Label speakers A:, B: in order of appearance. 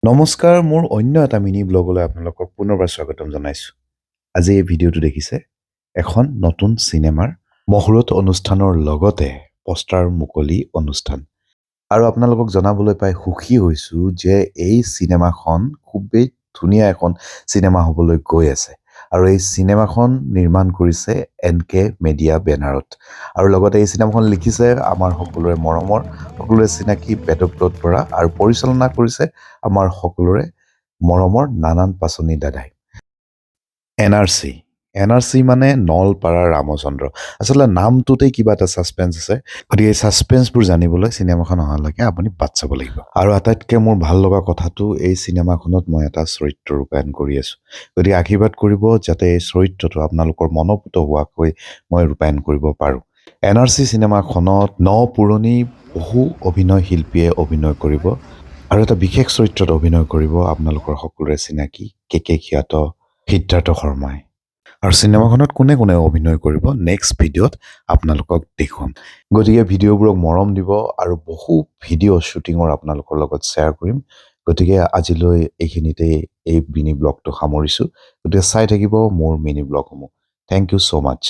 A: নমস্কাৰ, মোৰ অন্য এটা মিনি ব্লগলৈ আপোনালোকক পুনৰবাৰ স্বাগতম জনাইছোঁ। আজি এই ভিডিঅ'টো দেখিছে এখন নতুন চিনেমাৰ মহূৰত অনুষ্ঠানৰ লগতে পোষ্টাৰ মুকলি অনুষ্ঠান। আৰু আপোনালোকক জনাবলৈ পাই সুখী হৈছোঁ যে এই চিনেমাখন খুবেই ধুনীয়া এখন চিনেমা হ'বলৈ গৈ আছে। আৰু এই চিনেমাখন নিৰ্মাণ কৰিছে NK মেডিয়া বেনাৰত। আৰু লগতে এই চিনেমাখন লিখিছে আমাৰ সকলোৰে মৰমৰ, সকলোৰে চিনাকি বেদব্ৰত বৰা আৰু পৰিচালনা কৰিছে আমাৰ সকলোৰে মৰমৰ নানান পাচনি দাদাই। NRC মানে নলপাৰা ৰামচন্দ্ৰ। আচলতে নামটোতেই কিবা এটা ছাছপেন্স আছে। গতিকে এই ছাছপেন্সবোৰ জানিবলৈ চিনেমাখন অহালৈকে আপুনি বাট চাব লাগিব। আৰু আটাইতকৈ মোৰ ভাল লগা কথাটো এই চিনেমাখনত মই এটা চৰিত্ৰ ৰূপায়ণ কৰি আছোঁ। গতিকে আশীৰ্বাদ কৰিব যাতে এই চৰিত্ৰটো আপোনালোকৰ মনোপুত হোৱাকৈ মই ৰূপায়ণ কৰিব পাৰোঁ। NRC চিনেমাখনত পুৰণি বহু অভিনয় শিল্পীয়ে অভিনয় কৰিব। আৰু এটা বিশেষ চৰিত্ৰত অভিনয় কৰিব আপোনালোকৰ সকলোৰে চিনাকি KK খ্যাত সিদ্ধাৰ্থ শৰ্মাই। আৰু চিনেমাখনত কোনে কোনে অভিনয় কৰিব নেক্সট ভিডিঅ'ত আপোনালোকক দেখুৱাম। গতিকে ভিডিঅ'বোৰক মৰম দিব আৰু বহু ভিডিঅ' শ্বুটিঙৰ আপোনালোকৰ লগত শ্বেয়াৰ কৰিম। গতিকে আজিলৈ এইখিনিতেই এই মিনি ব্লগটো সামৰিছোঁ। গতিকে চাই থাকিব মোৰ মিনি ব্লগসমূহ। Thank you so' much.